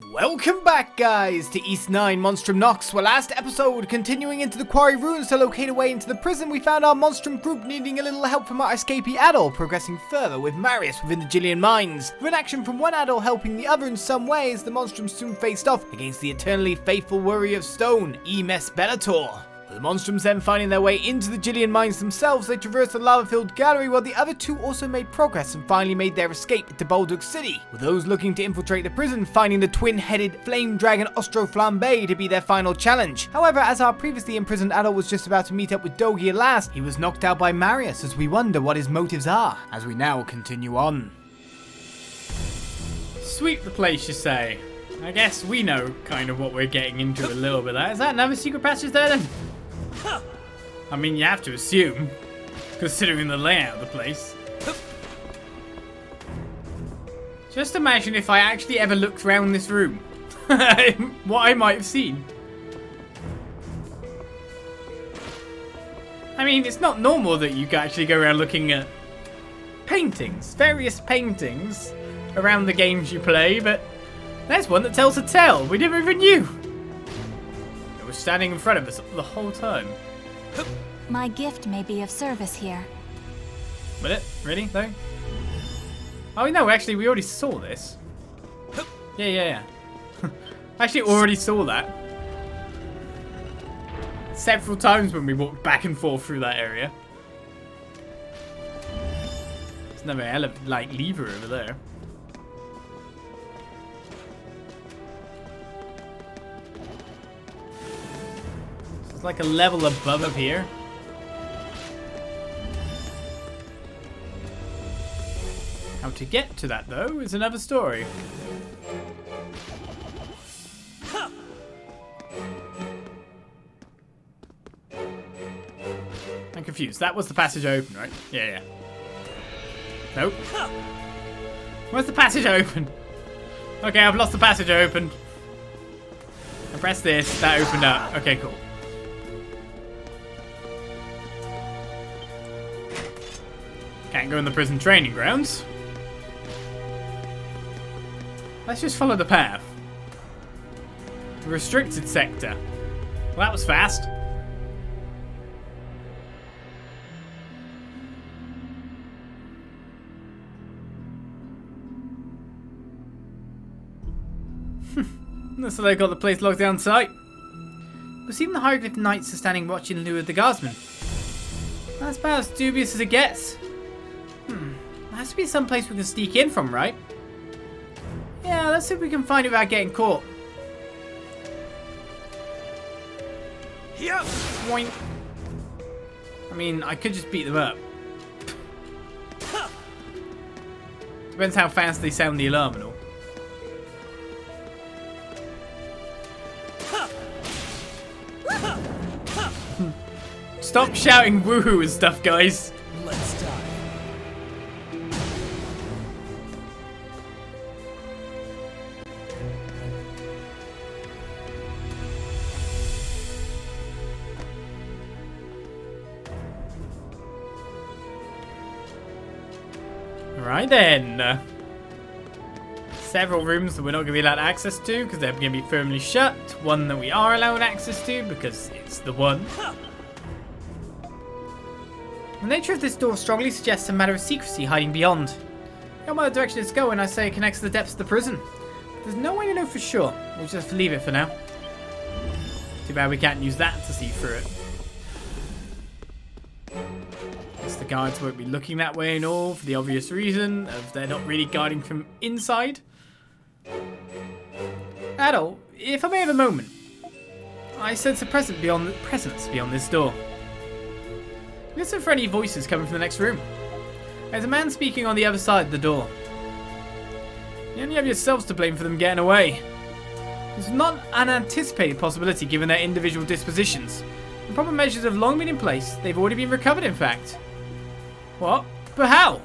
Welcome back, guys, to East 9 Monstrum Nox. Well, last episode, continuing into the quarry ruins to locate a way into the prison, we found our Monstrum group needing a little help from our escapee Adol, progressing further with Marius within the Gillian mines. With action from one Adol helping the other in some ways, the Monstrum soon faced off against the eternally faithful warrior of stone, Emes Bellator. With the Monstrums then finding their way into the Gillian mines themselves, they traversed the lava-filled gallery while the other two also made progress and finally made their escape into Balduq City, with those looking to infiltrate the prison finding the twin-headed flame dragon Ostro Flambe to be their final challenge. However, as our previously imprisoned Adol was just about to meet up with Dogi at last, he was knocked out by Marius as we wonder what his motives are, as we now continue on. Sweep the place, you say? I guess we know kind of what we're getting into a little bit there. Is that another secret passage there then? I mean, you have to assume, considering the layout of the place. Just imagine if I actually ever looked around this room. What I might have seen. I mean, it's not normal that you can actually go around looking at paintings, various paintings around the games you play, but there's one that tells a tale we never even knew. It was standing in front of us the whole time. My gift may be of service here. Will it? Really, though? Oh, no, actually, we already saw this. Yeah. I actually already saw that. Several times when we walked back and forth through that area. There's another lever over there. It's like a level above up here. How to get to that, though, is another story. I'm confused. That was the passage open, right? Yeah. Nope. Where's the passage open? Okay, I've lost the passage open. I pressed this. That opened up. Okay, cool. Can't go in the prison training grounds. Let's just follow the path. The restricted sector. Well, that was fast. Looks like they got the place locked down tight. But even the Hieroglyph Knights are standing watching in lieu of the guardsmen. That's about as dubious as it gets. There has to be some place we can sneak in from, right? Yeah, let's see if we can find it without getting caught. Yeah. Boing. I mean, I could just beat them up. Depends how fast they sound the alarm and all. Stop shouting woohoo and stuff, guys. Let's dive. Alright then. Several rooms that we're not going to be allowed access to because they're going to be firmly shut. One that we are allowed access to because it's the one. The nature of this door strongly suggests a matter of secrecy hiding beyond. No matter the direction it's going, I say it connects to the depths of the prison. But there's no way to know for sure. We'll just have to leave it for now. Too bad we can't use that to see through it. Guess the guards won't be looking that way and all for the obvious reason of they're not really guarding from inside. Adol, if I may have a moment, I sense a presence beyond this door. Listen for any voices coming from the next room. There's a man speaking on the other side of the door. You only have yourselves to blame for them getting away. It's not an unanticipated possibility given their individual dispositions. The proper measures have long been in place. They've already been recovered, in fact. What? But how?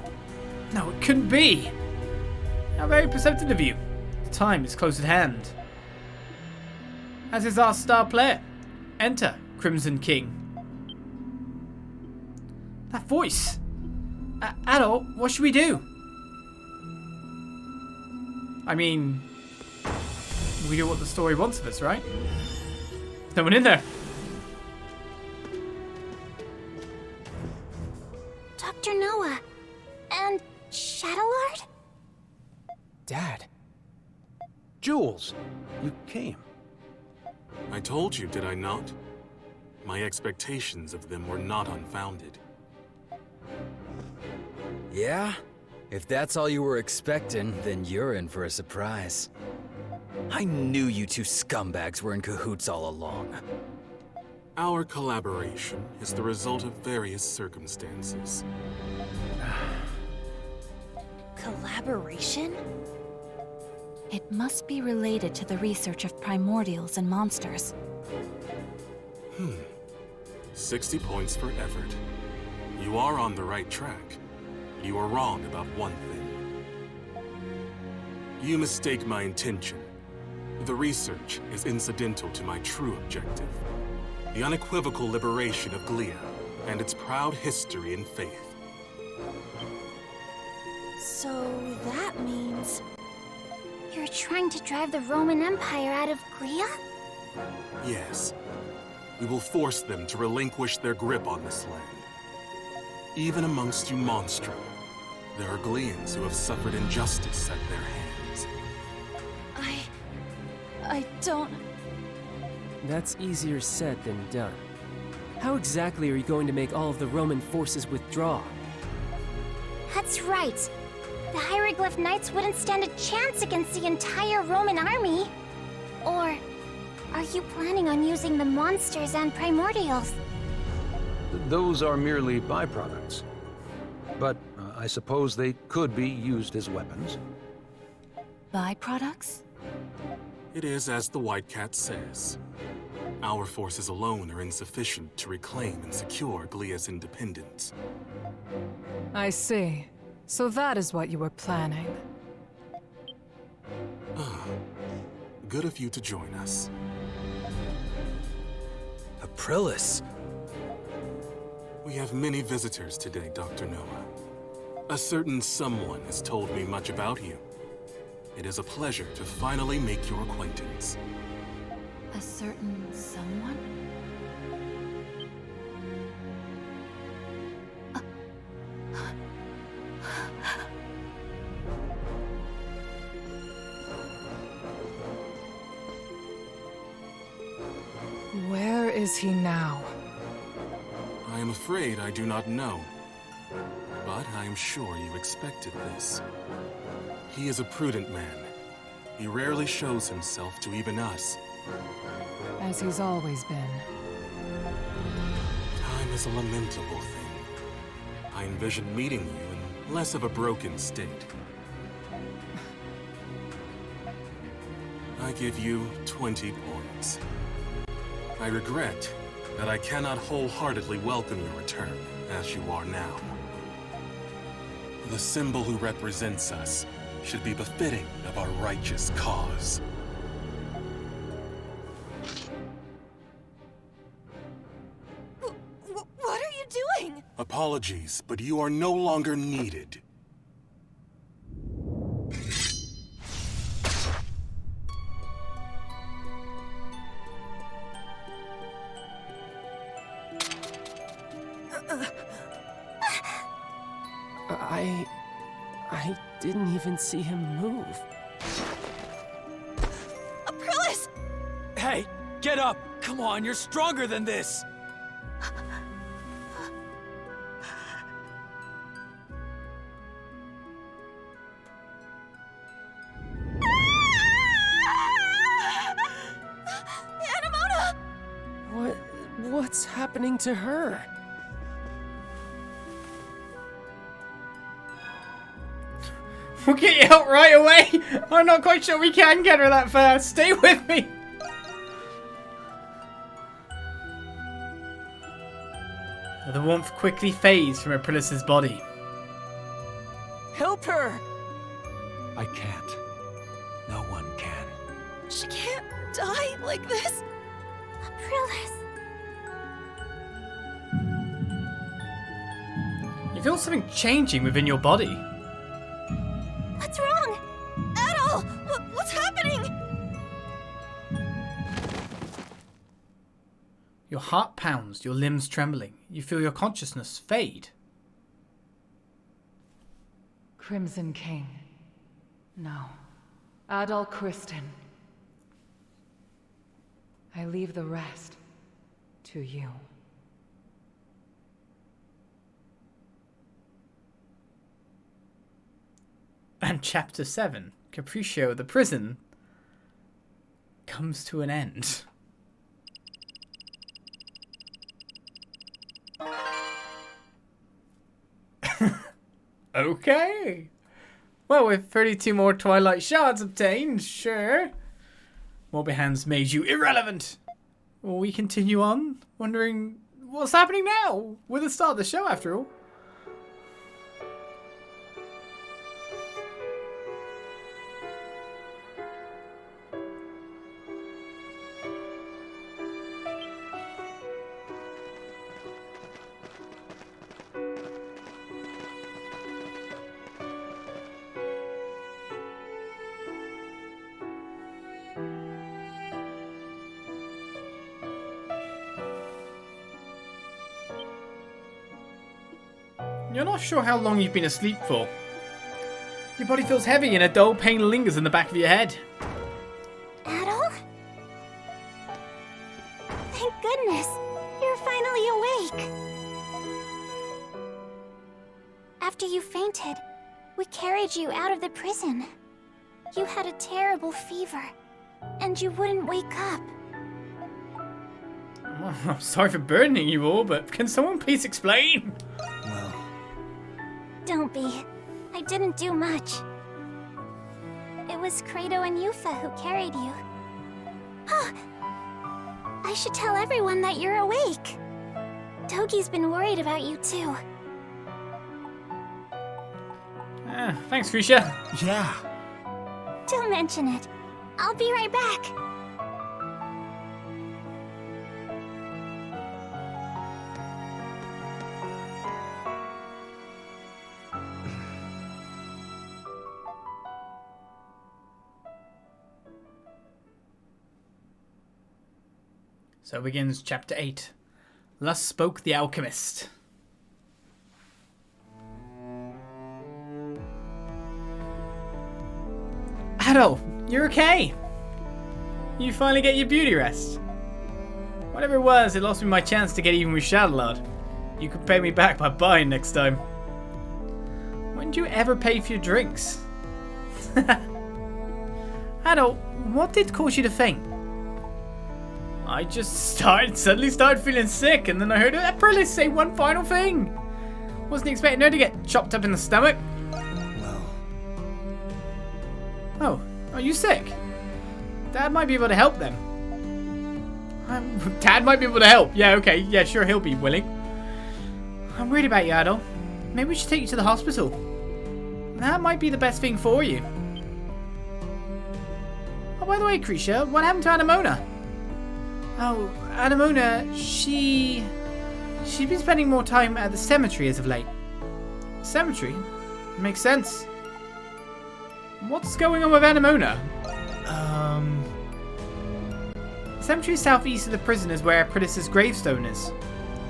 No, it couldn't be. How very perceptive of you. The time is close at hand. As is our star player. Enter, Crimson King. That voice! Adol, what should we do? I mean, we do what the story wants of us, right? There's no one in there. Dr. Noah. And Chatelard? Dad. Jules, you came. I told you, did I not? My expectations of them were not unfounded. Yeah? If that's all you were expecting, then you're in for a surprise. I knew you two scumbags were in cahoots all along. Our collaboration is the result of various circumstances. Collaboration? It must be related to the research of primordials and monsters. 60 points for effort. You are on the right track. You are wrong about one thing. You mistake my intention. The research is incidental to my true objective. The unequivocal liberation of Glia and its proud history and faith. So that means... you're trying to drive the Roman Empire out of Glia? Yes. We will force them to relinquish their grip on this land. Even amongst you Monstrum, there are Glians who have suffered injustice at their hands. I don't... That's easier said than done. How exactly are you going to make all of the Roman forces withdraw? That's right. The Hieroglyph Knights wouldn't stand a chance against the entire Roman army. Or are you planning on using the monsters and primordials? Those are merely byproducts. But I suppose they could be used as weapons. Byproducts? It is as the White Cat says. Our forces alone are insufficient to reclaim and secure Glia's independence. I see. So that is what you were planning. Good of you to join us. Aprilis! We have many visitors today, Dr. Noah. A certain someone has told me much about you. It is a pleasure to finally make your acquaintance. A certain someone? Where is he now? I am afraid I do not know. But I am sure you expected this. He is a prudent man. He rarely shows himself to even us. As he's always been. Time is a lamentable thing. I envisioned meeting you in less of a broken state. I give you 20 points. I regret that I cannot wholeheartedly welcome your return as you are now. The symbol who represents us should be befitting of our righteous cause. What are you doing? Apologies, but you are no longer needed. I didn't even see him move. Aprilis! Hey, get up! Come on, you're stronger than this! Anamona! What's happening to her? We'll get you out right away. I'm not quite sure we can get her that fast. Stay with me. The warmth quickly fades from Aprilis' body. Help her! I can't. No one can. She can't die like this. Aprilis. You feel something changing within your body. What's wrong? Adol! What's happening? Your heart pounds, your limbs trembling. You feel your consciousness fade. Crimson King. No. Adol Kristen. I leave the rest to you. And Chapter 7, Capriccio, the prison, comes to an end. Okay. Well, with 32 more Twilight shards obtained, sure. Morbihan's made you irrelevant. Will we continue on, wondering what's happening now? We're the start of the show, after all. You're not sure how long you've been asleep for. Your body feels heavy and a dull pain lingers in the back of your head. Adol? Thank goodness, you're finally awake. After you fainted, we carried you out of the prison. You had a terrible fever, and you wouldn't wake up. Oh, I'm sorry for burdening you all, but can someone please explain? Well, Don't be. I didn't do much. It was Credo and Yufa who carried you. I should tell everyone that you're awake. Dogi's been worried about you too. Thanks, Frisha. yeah. Don't mention it. I'll be right back. So begins Chapter 8. Thus spoke the Alchemist. Adol, you're okay. You finally get your beauty rest. Whatever it was, it lost me my chance to get even with Chatelard. You could pay me back by buying next time. When did you ever pay for your drinks? Adol, what did cause you to faint? I just suddenly started feeling sick, and then I heard Peril say one final thing. Wasn't expecting her to get chopped up in the stomach. Well, Oh, are you sick? Dad might be able to help then. Dad might be able to help. Yeah, okay. Yeah, sure, he'll be willing. I'm worried about you, Adol. Maybe we should take you to the hospital. That might be the best thing for you. Oh, by the way, Krisha, what happened to Anemona? Oh, Anemona, she's been spending more time at the cemetery as of late. Cemetery? Makes sense. What's going on with Anemona? The cemetery southeast of the prison is where Aprilis's gravestone is.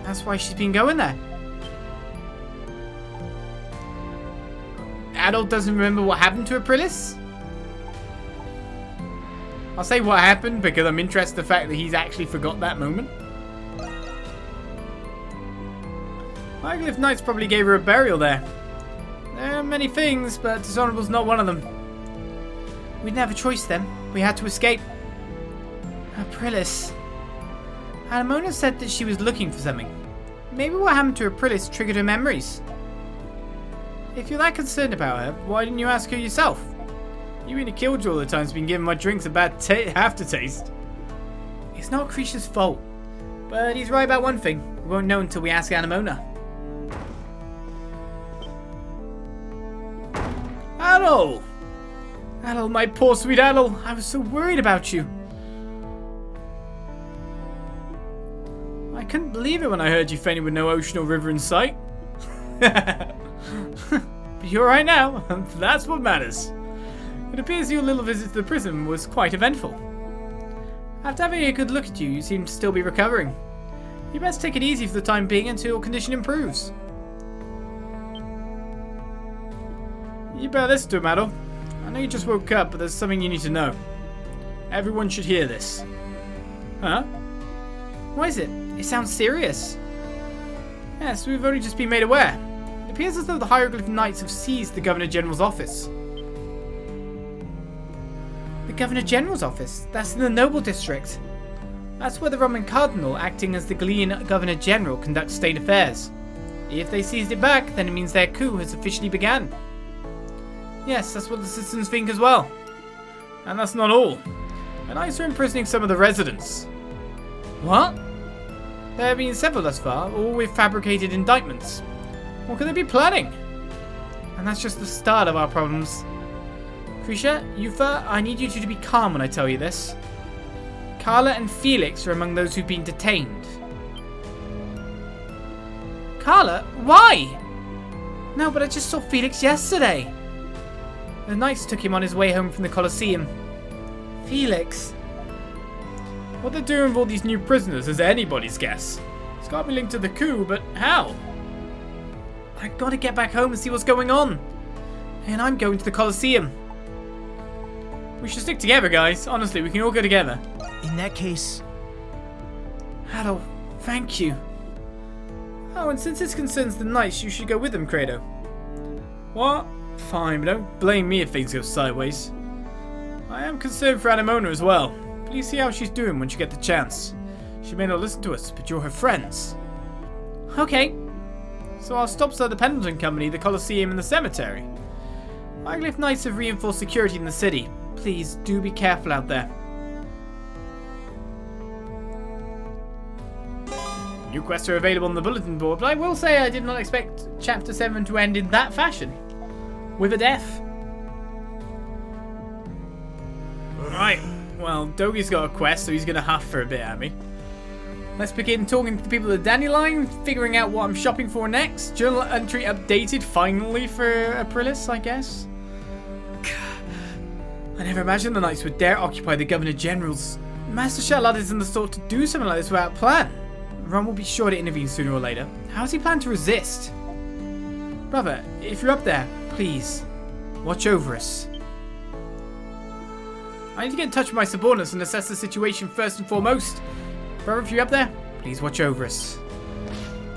That's why she's been going there. Adol doesn't remember what happened to Aprilis? I'll say what happened because I'm interested in the fact that he's actually forgot that moment. Hieroglyph Knights probably gave her a burial there. There are many things, but dishonorable's not one of them. We didn't have a choice then. We had to escape. Aprilis. Anemona said that she was looking for something. Maybe what happened to Aprilis triggered her memories. If you're that concerned about her, why didn't you ask her yourself? You being a killjoy all the time's been giving my drinks a bad aftertaste. It's not Krisha's fault. But he's right about one thing. We won't know until we ask Anemona. Adol! Adol, my poor sweet Adol. I was so worried about you. I couldn't believe it when I heard you fainted with no ocean or river in sight. But you're right now, and that's what matters. It appears your little visit to the prison was quite eventful. After having a good look at you, you seem to still be recovering. You best take it easy for the time being until your condition improves. You better listen to him, Adol. I know you just woke up, but there's something you need to know. Everyone should hear this. Huh? What is it? It sounds serious. Yes, we've only just been made aware. It appears as though the Hieroglyph Knights have seized the Governor General's office. The Governor General's office? That's in the Noble District. That's where the Roman Cardinal, acting as the Galean Governor General, conducts state affairs. If they seized it back, then it means their coup has officially begun. Yes, that's what the citizens think as well. And that's not all. The Knights are imprisoning some of the residents. What? There have been several thus far, all with fabricated indictments. What could they be planning? And that's just the start of our problems. Krisha, Yufa, I need you two to be calm when I tell you this. Carla and Felix are among those who've been detained. Carla? Why? No, but I just saw Felix yesterday. The Knights took him on his way home from the Colosseum. Felix? What they're doing with all these new prisoners is anybody's guess. It's got to be linked to the coup, but how? I gotta get back home and see what's going on. And I'm going to the Colosseum. We should stick together, guys. Honestly, we can all go together. In that case... Adol, thank you. Oh, and since this concerns the Knights, you should go with them, Credo. What? Fine, but don't blame me if things go sideways. I am concerned for Anemona as well. Please see how she's doing when you get the chance. She may not listen to us, but you're her friends. Okay. So I'll stop Sir the Pendleton Company, the Colosseum, and the cemetery. Hieroglyph Knights have reinforced security in the city. Please do be careful out there. New quests are available on the bulletin board, but I will say I did not expect Chapter 7 to end in that fashion. With a death. Right, well, Dogi's got a quest, so he's going to huff for a bit at me. Let's begin talking to the people of Dandelion, figuring out what I'm shopping for next. Journal entry updated, finally, for Aprilis, I guess. I never imagined the Knights would dare occupy the Governor General's. Master Chatelard isn't the sort to do something like this without a plan. Ron will be sure to intervene sooner or later. How does he plan to resist? Brother, if you're up there, please, watch over us. I need to get in touch with my subordinates and assess the situation first and foremost. Brother, if you're up there, please watch over us.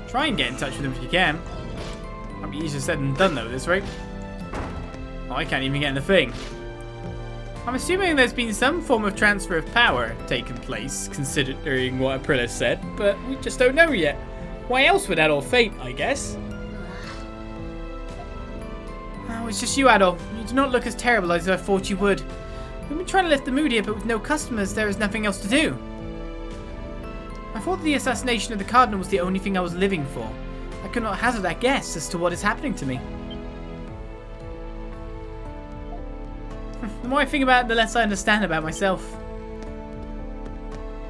Try and get in touch with them if you can. Might be easier said than done though, this right? Oh, I can't even get in the thing. I'm assuming there's been some form of transfer of power taken place, considering what Aprilis said, but we just don't know yet. Why else would Adol faint, I guess? Oh, it's just you, Adol. You do not look as terrible as I thought you would. We've been trying to lift the mood here, but with no customers, there is nothing else to do. I thought the assassination of the Cardinal was the only thing I was living for. I could not hazard a guess as to what is happening to me. The more I think about it, the less I understand about myself.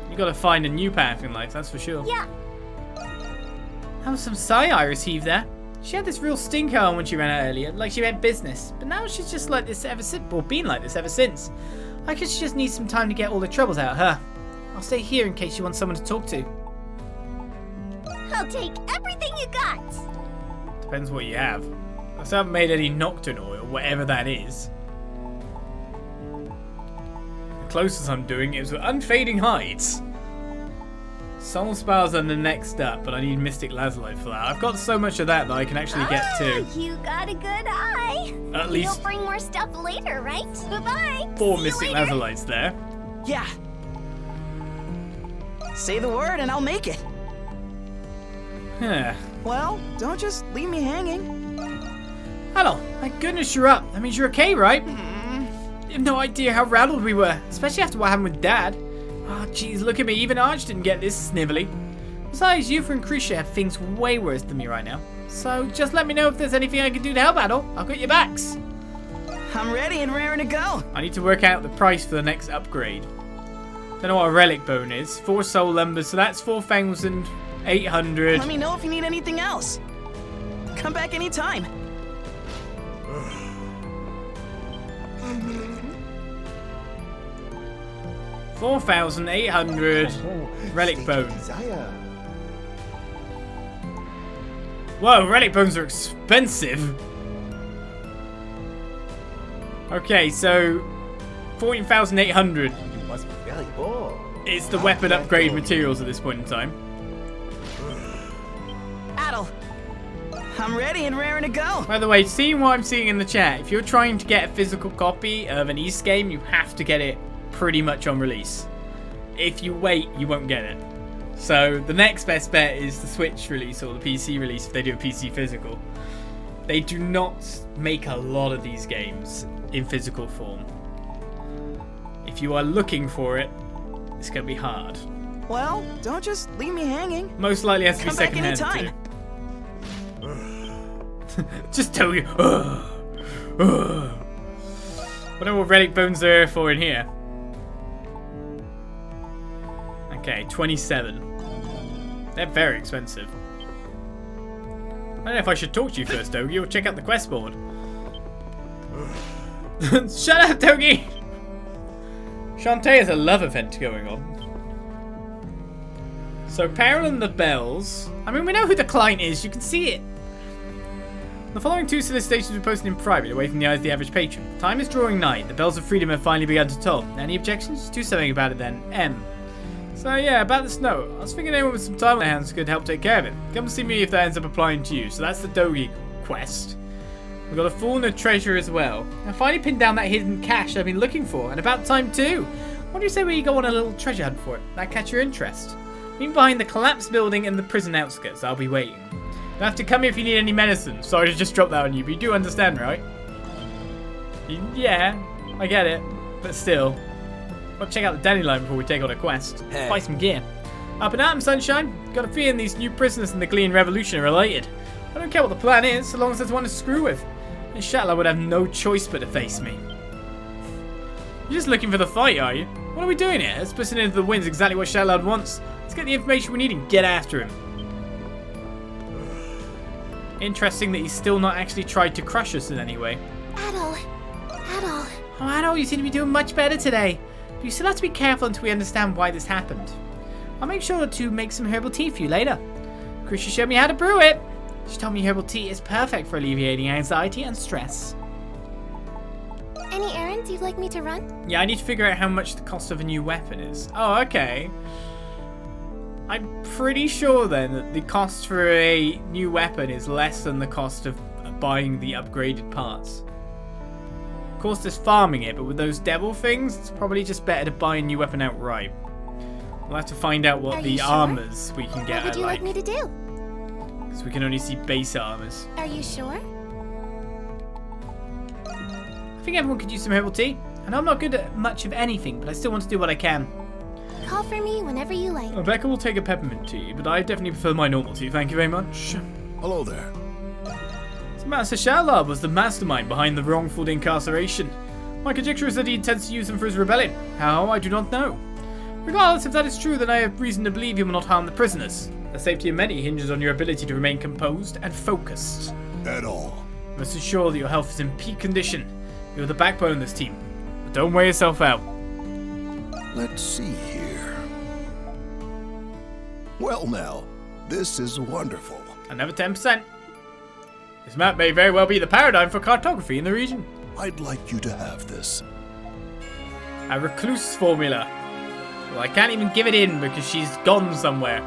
You gotta find a new path in life, that's for sure. Yeah. That was some sigh Iris heave there. She had this real stinker on when she ran out earlier, like she meant business. But now she's just like this ever since, or been like this ever since. I guess she just needs some time to get all the troubles out of her. I'll stay here in case you want someone to talk to. I'll take everything you got. Depends what you have. I still haven't made any Nocturne oil, whatever that is. The closest I'm doing is with Unfading Hides. Soul Spars are the next up, but I need Mystic Lazulite for that. I've got so much of that I can actually get to. You got a good eye. At least you'll bring more stuff later, right? Bye-bye. 4 Mystic Lazulites there. Yeah. Say the word and I'll make it. Huh. Well, don't just leave me hanging. Hello. Thank goodness you're up. That means you're okay, right? You have no idea how rattled we were, especially after what happened with Dad. Oh, jeez, look at me. Even Arch didn't get this snivelly. Besides, you and Krisha have things way worse than me right now. So just let me know if there's anything I can do to help, Adol. I'll got your backs. I'm ready and raring to go. I need to work out the price for the next upgrade. Don't know what a relic bone is. 4 soul lumbers, so that's 4,800. Let me know if you need anything else. Come back anytime. 4,800 relic bone. Whoa, relic bones are expensive. Okay, so 14,800 You must be very bored. is the weapon upgrade materials at this point in time. Adol, I'm ready and raring to go. By the way, seeing what I'm seeing in the chat, if you're trying to get a physical copy of an East game, you have to get it pretty much on release. If you wait, you won't get it. So the next best bet is the Switch release or the PC release if they do a PC physical. They do not make a lot of these games in physical form. If you are looking for it, it's going to be hard. Well, don't just leave me hanging. Most likely has to be Come back second-hand anytime. too. Just tell you. Wonder what relic bones are here for in here. Okay, 27. They're very expensive. I don't know if I should talk to you first, Dogi, or check out the quest board. Shut up, Dogi! Shantae has a love event going on. So, Peril and the Bells. I mean, we know who the client is. You can see it. The following 2 solicitations were posted in private, away from the eyes of the average patron. Time is drawing nigh. The bells of freedom have finally begun to toll. Any objections? Do something about it then. M. So yeah, about the snow. I was thinking anyone with some time on their hands could help take care of it. Come see me if that ends up applying to you. So that's the Dogi quest. We've got a Fool and a treasure as well. I finally pinned down that hidden cache I've been looking for, and about time too. What do you say we go on a little treasure hunt for it? That catch your interest? Meet behind the collapsed building and the prison outskirts. I'll be waiting. You'll have to come here if you need any medicine. Sorry to just drop that on you, but you do understand, right? Yeah, I get it, but still. Gotta check out the dandelion before we take on a quest. Hey. Buy some gear. Up and at 'em, sunshine. Got a feeling these new prisoners in the Glean Revolution are related. I don't care what the plan is, so long as there's one to screw with. And Chatelard would have no choice but to face me. You're just looking for the fight, are you? What are we doing here? Let's push it into the wind's exactly what Chatelard wants. Let's get the information we need and get after him. Interesting that he's still not actually tried to crush us in any way. Adol. Adol. Oh, Adol, you seem to be doing much better today. But you still have to be careful until we understand why this happened. I'll make sure to make some herbal tea for you later. Krisha showed me how to brew it. She told me herbal tea is perfect for alleviating anxiety and stress. Any errands you'd like me to run? Yeah, I need to figure out how much the cost of a new weapon is. Oh, okay. I'm pretty sure then that the cost for a new weapon is less than the cost of buying the upgraded parts. Of course, there's farming it, but with those devil things, it's probably just better to buy a new weapon outright. We'll have to find out what Are the you sure? armors we can get What would are you like. like me to do? Because we can only see base armors. Are you sure? I think everyone could use some herbal tea. I know I'm not good at much of anything, but I still want to do what I can. Call for me whenever you like. Rebecca will take a peppermint tea, but I definitely prefer my normal tea, thank you very much. Hello there. Master Chatelard was the mastermind behind the wrongful incarceration. My conjecture is that he intends to use them for his rebellion. How, I do not know. Regardless, if that is true, then I have reason to believe he will not harm the prisoners. The safety of many hinges on your ability to remain composed and focused. Adol. Rest assured that your health is in peak condition. You're the backbone of this team. But don't wear yourself out. Let's see here. Well now, this is wonderful. Another 10%. This map may very well be the paradigm for cartography in the region. I'd like you to have this. A recluse formula. Well, I can't even give it in because she's gone somewhere.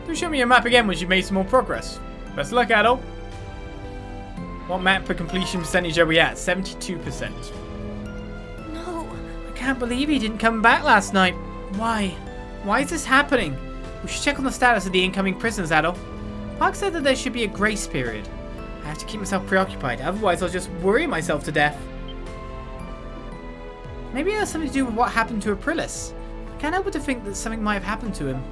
Do show me your map again once you've made some more progress. Best of luck, Adol. What map per completion percentage are we at? 72%. No. I can't believe he didn't come back last night. Why? Why is this happening? We should check on the status of the incoming prisoners, Adol. Park said that there should be a grace period. I have to keep myself preoccupied, otherwise I'll just worry myself to death. Maybe it has something to do with what happened to Aprilis. I can't help but to think that something might have happened to him.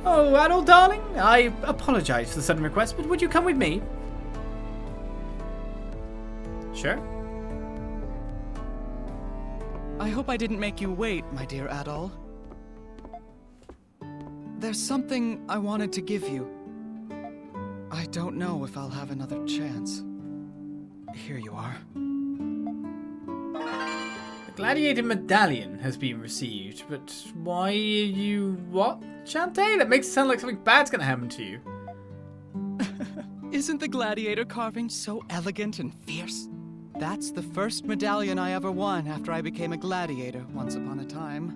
Oh, Adol, darling, I apologize for the sudden request, but would you come with me? Sure. I hope I didn't make you wait, my dear Adol. There's something I wanted to give you. I don't know if I'll have another chance. Here you are. The Gladiator medallion has been received, but why are you what, Shantae? That makes it sound like something bad's gonna happen to you. Isn't the gladiator carving so elegant and fierce? That's the first medallion I ever won after I became a gladiator once upon a time.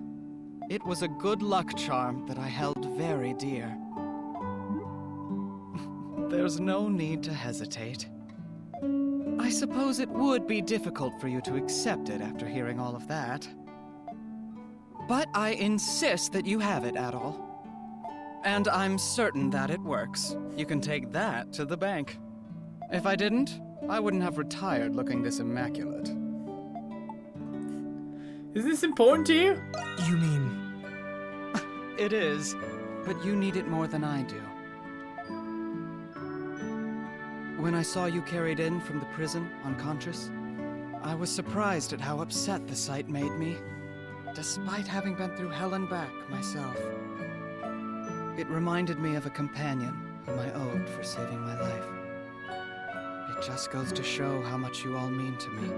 It was a good luck charm that I held very dear. There's no need to hesitate. I suppose it would be difficult for you to accept it after hearing all of that. But I insist that you have it, Adol. And I'm certain that it works. You can take that to the bank. If I didn't, I wouldn't have retired looking this immaculate. Is this important to you? You mean... It is, but you need it more than I do. When I saw you carried in from the prison, unconscious, I was surprised at how upset the sight made me, despite having been through hell and back myself. It reminded me of a companion whom I owed for saving my life. It just goes to show how much you all mean to me.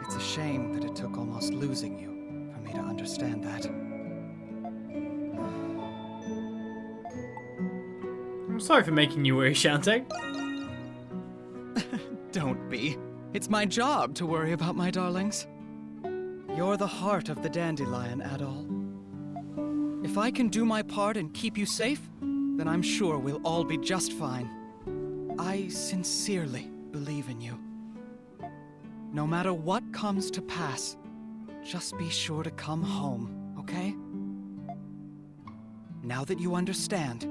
It's a shame that it took almost losing you for me to understand that. I'm sorry for making you worry, Shantae. Don't be. It's my job to worry about my darlings. You're the heart of the dandelion, Adol. If I can do my part and keep you safe, then I'm sure we'll all be just fine. I sincerely believe in you. No matter what comes to pass, just be sure to come home, okay? Now that you understand,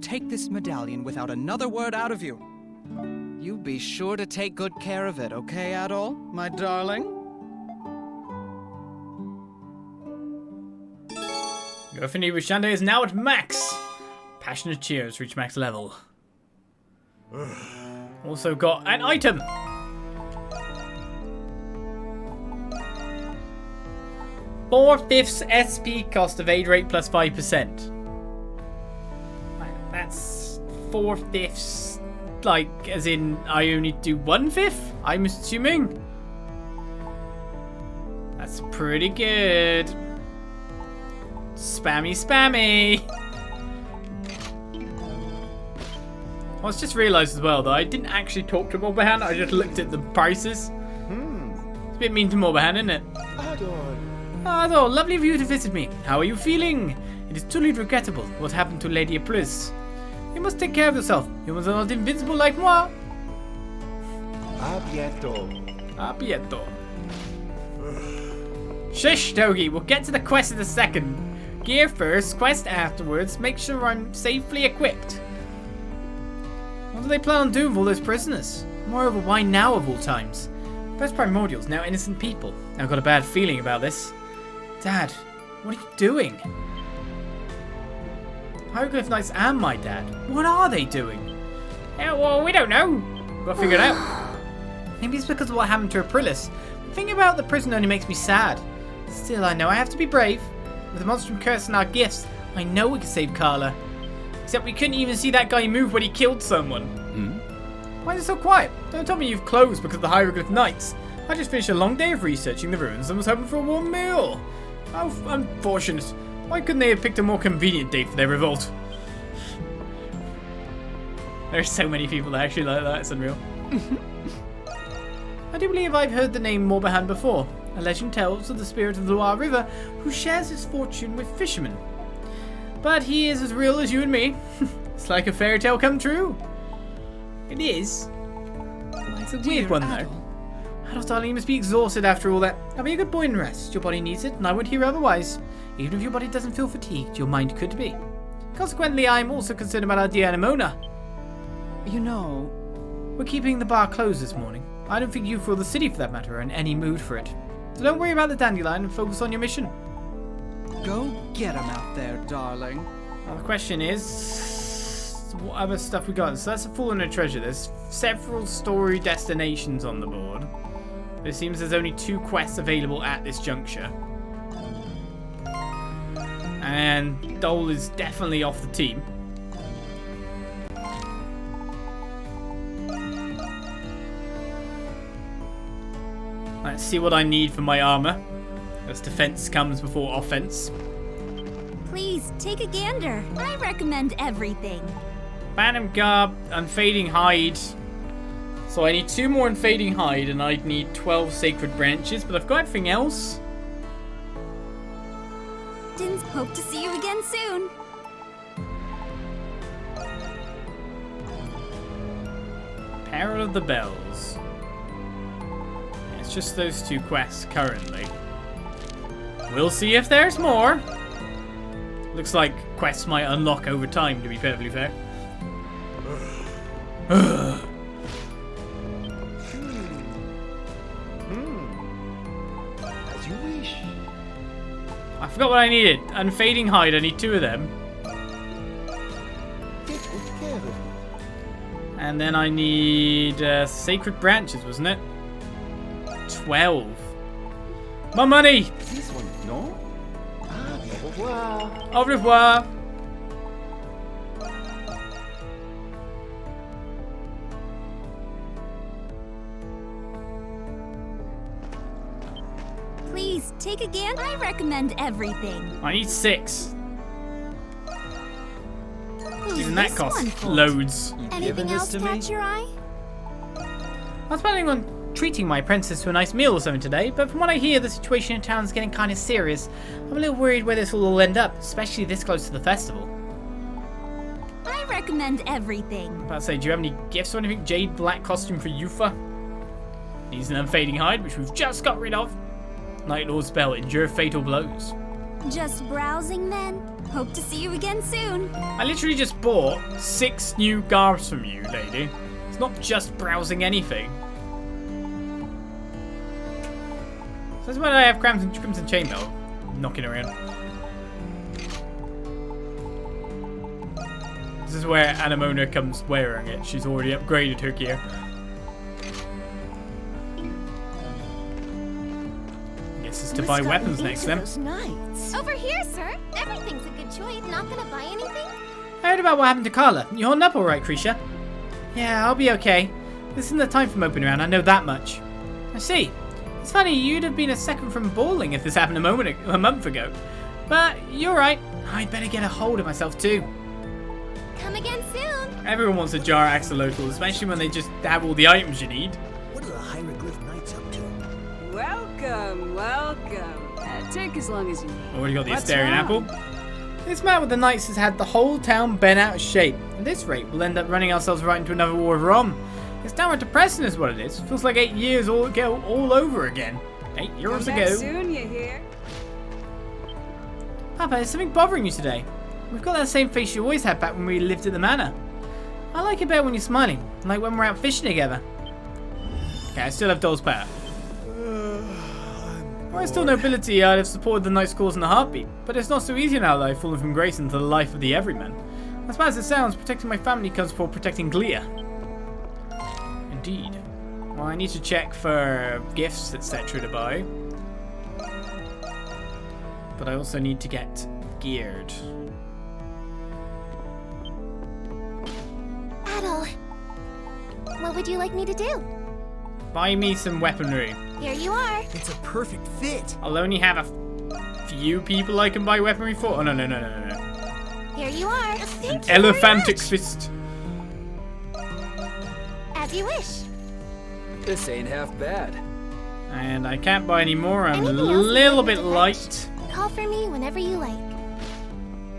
take this medallion without another word out of you. You be sure to take good care of it, okay, Adol, my darling? Your affinity with Shantae is now at max. Passionate cheers reach max level. Also got an item. Four-fifths SP cost evade rate plus 5%. That's 4/5, like, as in I only do 1/5, I'm assuming. That's pretty good. Spammy, spammy. I was just realised as well that I didn't actually talk to Morbahan, I just looked at the prices. It's a bit mean to Morbahan, isn't it? Adol, lovely of you to visit me. How are you feeling? It is truly regrettable what happened to Lady Aprils. You must take care of yourself. Humans are not invincible like moi. A bientôt. A bientôt. Shush, Dogi. We'll get to the quest in a second. Gear first, quest afterwards. Make sure I'm safely equipped. What do they plan on doing with all those prisoners? Moreover, why now of all times? First primordials, now innocent people. I've got a bad feeling about this. Dad, what are you doing? Hieroglyph Knights and my dad. What are they doing? Yeah, well, we don't know. We'll figure it out. Maybe it's because of what happened to Aprilis. Thinking about the prison only makes me sad. Still, I know I have to be brave. With the Monstrum curse and our gifts, I know we can save Carla. Except we couldn't even see that guy move when he killed someone. Why is it so quiet? Don't tell me you've closed because of the Hieroglyph Knights. I just finished a long day of researching the ruins and was hoping for a warm meal. How unfortunate. Why couldn't they have picked a more convenient date for their revolt? There's so many people that actually like that, it's unreal. I do believe I've heard the name Morbahan before. A legend tells of the spirit of the Loire River who shares his fortune with fishermen. But he is as real as you and me. It's like a fairy tale come true. It is. It's a weird one though. Adol, darling, you must be exhausted after all that. Now be a good boy and rest. Your body needs it, and I would hear otherwise. Even if your body doesn't feel fatigued, your mind could be. Consequently, I am also concerned about our dear Anemona. You know, we're keeping the bar closed this morning. I don't think you, or the city for that matter, are in any mood for it. So don't worry about the dandelion and focus on your mission. Go get him out there, darling. Now the question is, what other stuff we got? So that's a Fallen and Treasure. There's several story destinations on the board. But it seems there's only 2 quests available at this juncture. And Dole is definitely off the team. Let's see what I need for my armor. As defense comes before offense. Please, take a gander. I recommend everything. Phantom Garb, Unfading Hide. So I need 2 more Unfading Hide, and I'd need 12 Sacred Branches, but I've got everything else. Dins, hope to see you again soon. Peril of the Bells. It's just those 2 quests currently. We'll see if there's more. Looks like quests might unlock over time, to be perfectly fair. As you wish. I forgot what I needed. Unfading Hide, I need 2 of them. Take good care of it. And then I need Sacred Branches, wasn't it? 12. My money! This one, no? Ah, au revoir. Au revoir. Please, take a gander. I recommend everything. I need 6. Who's Even that this costs one for? loads. Anything else catch your eye? I was planning on treating my apprentice to a nice meal or something today, but from what I hear, the situation in town is getting kind of serious. I'm a little worried where this will all end up, especially this close to the festival. I recommend everything. I'm about to say, do you have any gifts or anything? Jade black costume for Yufa. Needs an Unfading Hide, which we've just got rid of. Night Lord spell, endure fatal blows. Just browsing then? Hope to see you again soon. I literally just bought 6 new garbs from you, lady. It's not just browsing anything. So that's when I have Crimson Chainmail knocking around. This is where Anemona comes wearing it. She's already upgraded her gear. Guess it's to buy weapons next then. Over here, sir. Everything's a good choice. Not gonna buy anything? I heard about what happened to Carla. You holding up alright, Krisha? Yeah, I'll be okay. This isn't the time for moping around, I know that much. I see. It's funny, you'd have been a second from bawling if this happened a month ago. But you're right. I'd better get a hold of myself too. Come again soon. Everyone wants a jar axolotl, especially when they just have all the items you need. What are the hieroglyph knights up to? Welcome, welcome. Take as long as you need. Already got the What's Asterian wrong? apple. This man with the knights has had the whole town bent out of shape. At this rate, we'll end up running ourselves right into another war of Rom. It's downright depressing is what it is. Feels like 8 years all over again. 8 years Come ago. back soon, you hear? Papa, is something bothering you today? We've got that same face you always had back when we lived at the manor. I like it better when you're smiling, like when we're out fishing together. Okay, I still have Doll's power. Were I still nobility, I'd have supported the knight's cause in a heartbeat. But it's not so easy now that I've fallen from grace into the life of the everyman. As bad as it sounds, protecting my family comes before protecting Glia. Indeed. Well, I need to check for gifts, etc. to buy. But I also need to get geared. Adol, what would you like me to do? Buy me some weaponry. Here you are. It's a perfect fit. I'll only have a few people I can buy weaponry for. Oh, no. Here you are. An elephantic fist. As you wish. This ain't half bad. And I can't buy any more. I'm a Anything else you'd little like me bit to light. fetch? Call for me whenever you like.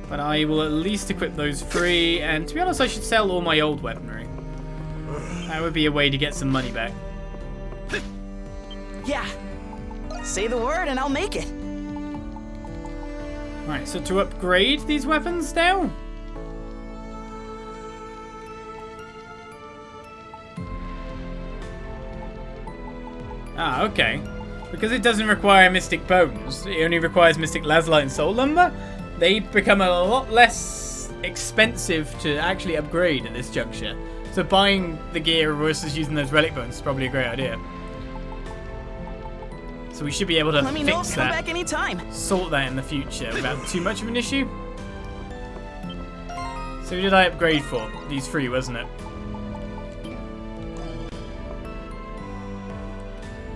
But I will at least equip those 3. And to be honest, I should sell all my old weaponry. That would be a way to get some money back. Yeah. Say the word and I'll make it. Right, so to upgrade these weapons now? Ah, okay. Because it doesn't require Mystic Bones, it only requires Mystic Lazulite and Soul Lumber, they become a lot less expensive to actually upgrade at this juncture. So buying the gear versus using those Relic Bones is probably a great idea. So we should be able to Let me know. fix Come that, back anytime. sort that in the future without too much of an issue. So who did I upgrade for? These 3, wasn't it?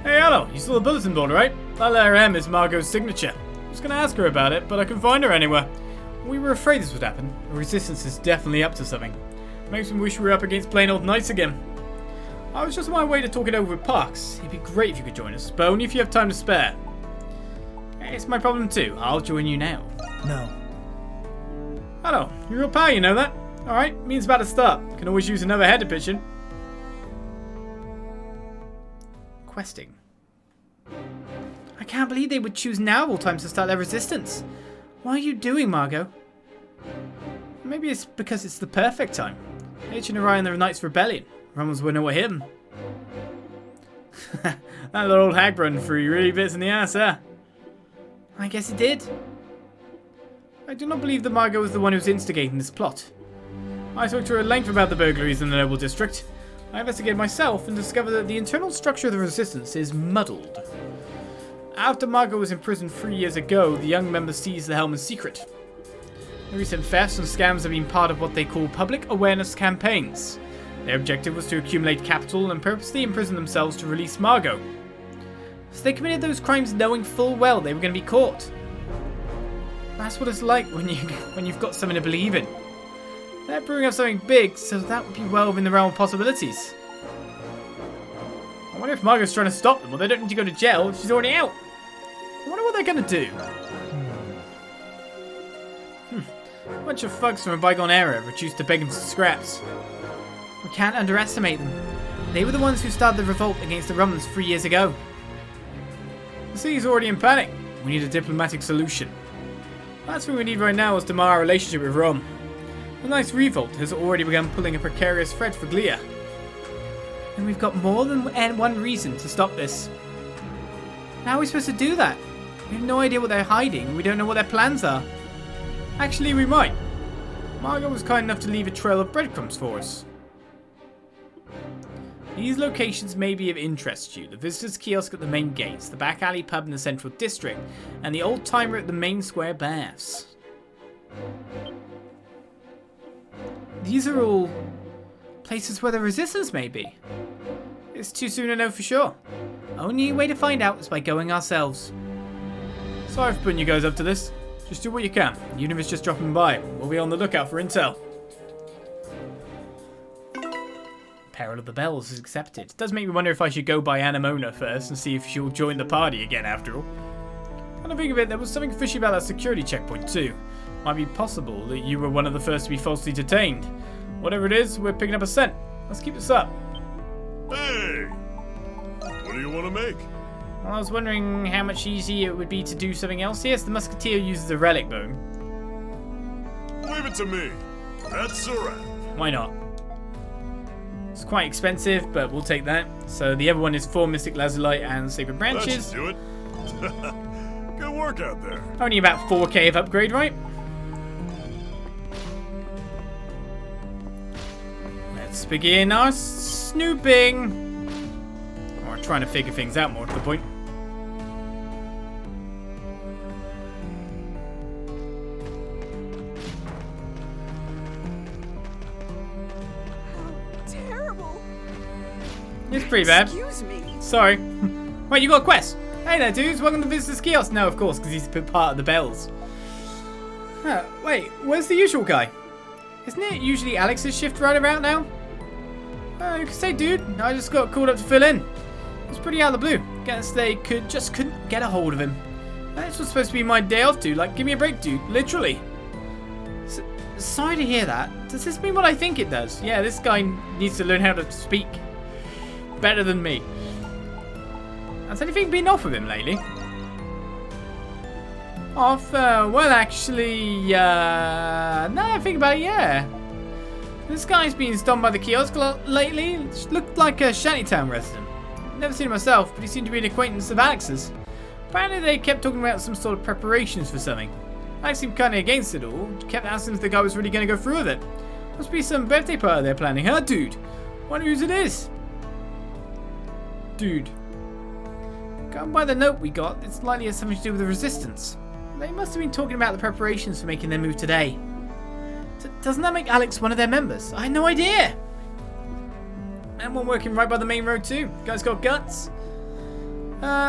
Hey, Hello, you saw the bulletin board, right? That letter M is Margot's signature. I was gonna ask her about it, but I couldn't find her anywhere. We were afraid this would happen. The Resistance is definitely up to something. Makes me wish we were up against plain old knights again. I was just on my way to talk it over with Parks. It'd be great if you could join us, but only if you have time to spare. It's my problem too. I'll join you now. No. Hello, you're a real pal, you know that? Alright, means about to start. Can always use another head to pitch in. Questing. I can't believe they would choose now of all times to start their resistance. What are you doing, Margot? Maybe it's because it's the perfect time. H and Orion the Knights Rebellion. Romans wouldn't know what hit them. That little old hag run through you really bits in the ass, huh? I guess it did. I do not believe that Margot was the one who's instigating this plot. I spoke to her at length about the burglaries in the Noble District. I investigated myself and discovered that the internal structure of the Resistance is muddled. After Margot was imprisoned 3 years ago, the young members seized the helm in secret. The recent thefts and scams have been part of what they call public awareness campaigns. Their objective was to accumulate capital and purposely imprison themselves to release Margot. So they committed those crimes knowing full well they were going to be caught. That's what it's like when you've got something to believe in. They're brewing up something big, so that would be well within the realm of possibilities. I wonder if Margot's trying to stop them. Well, they don't need to go to jail. She's already out. I wonder what they're going to do. A bunch of thugs from a bygone era reduced to begging for scraps. We can't underestimate them. They were the ones who started the revolt against the Romans 3 years ago. The city's already in panic. We need a diplomatic solution. That's what we need right now is to mar our relationship with Rome. The Knights' revolt has already begun pulling a precarious thread for Glia. And we've got more than one reason to stop this. How are we supposed to do that? We have no idea what they're hiding. We don't know what their plans are. Actually, we might. Margot was kind enough to leave a trail of breadcrumbs for us. These locations may be of interest to you. The Visitor's Kiosk at the main gates, the back alley pub in the central district, and the old timer at the main square baths. These are all places where the Resistance may be. It's too soon to know for sure. Only way to find out is by going ourselves. Sorry for putting you guys up to this. Just do what you can. Even if it's just dropping by. We'll be on the lookout for intel. Peril of the Bells is accepted. It does make me wonder if I should go by Anemona first and see if she'll join the party again after all. Come to think of it, there was something fishy about that security checkpoint too. Might be possible that you were one of the first to be falsely detained. Whatever it is, we're picking up a scent. Let's keep this up. Hey! What do you want to make? Well, I was wondering how much easier it would be to do something else. Yes, the Musketeer uses a relic bone. Leave it to me. That's a wrap. Why not? It's quite expensive, but we'll take that. So the other one is 4 Mystic Lazulite and Sacred Branches. That should do it. Good work out there. Only about 4k of upgrade, right? Let's begin our snooping. Or trying to figure things out more to the point. It's pretty bad. Excuse me. Sorry. Wait, you got a quest? Hey there, dudes. Welcome to Visitor's Kiosk. No, of course, because he's part of the bells. Wait, where's the usual guy? Isn't it usually Alex's shift right about now? You can say, dude. I just got called up to fill in. It was pretty out of the blue. Guess they couldn't get a hold of him. This was supposed to be my day off, dude. Like, give me a break, dude. Literally. Sorry to hear that. Does this mean what I think it does? Yeah, this guy needs to learn how to speak better than me. Has anything been off with him lately? Off? Well, actually, now I think about it, yeah. This guy's been stoned by the kiosk a lot lately. Looked like a shantytown resident. Never seen him myself, but he seemed to be an acquaintance of Alex's. Apparently they kept talking about some sort of preparations for something. Alex seemed kind of against it all. Kept asking if the guy was really going to go through with it. Must be some birthday party they're planning, huh, dude? Wonder whose it is. Dude. Going by the note we got, it's likely it has something to do with the Resistance. They must have been talking about the preparations for making their move today. Doesn't that make Alex one of their members? I had no idea. And one working right by the main road too. Guy's got guts.